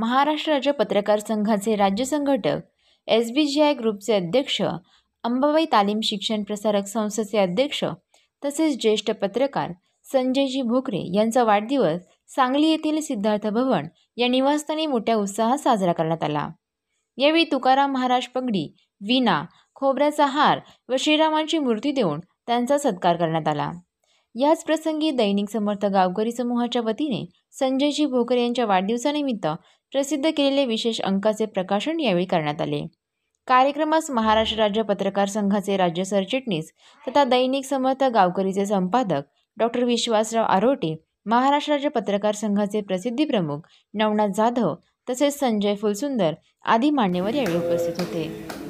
महाराष्ट्र राज्य पत्रकार संघाचे राज्य संघटक, SBGI ग्रुपचे अध्यक्ष, अंबाबाई तालीम शिक्षण प्रसारक संस्थेचे अध्यक्ष तसेच ज्येष्ठ पत्रकार संजयजी भोकरे यांचा वाढदिवस सांगली येथील सिद्धार्थ भवन या निवासस्थानी मोठ्या उत्साहात साजरा करण्यात आला। यावेळी तुकाराम महाराज पगडी, वीणा, खोबऱ्याचा हार व श्रीरामांची मूर्ती देऊन त्यांचा सत्कार करण्यात आला। याच प्रसंगी दैनिक समर्थ गावकरी समूहाच्या वतीने संजयजी भोकरे यांच्या वाढदिवसानिमित्त प्रसिद्ध केलेले विशेष अंकाचे प्रकाशन यावेळी करण्यात आले। कार्यक्रमास महाराष्ट्र राज्य पत्रकार संघाचे राज्य सरचिटणीस तथा दैनिक समर्थ गावकरीचे संपादक डॉक्टर विश्वासराव आरोटे, महाराष्ट्र राज्य पत्रकार संघाचे प्रसिद्धी प्रमुख नवनाथ जाधव तसेच संजय फुलसुंदर आदी मान्यवर यावेळी उपस्थित होते।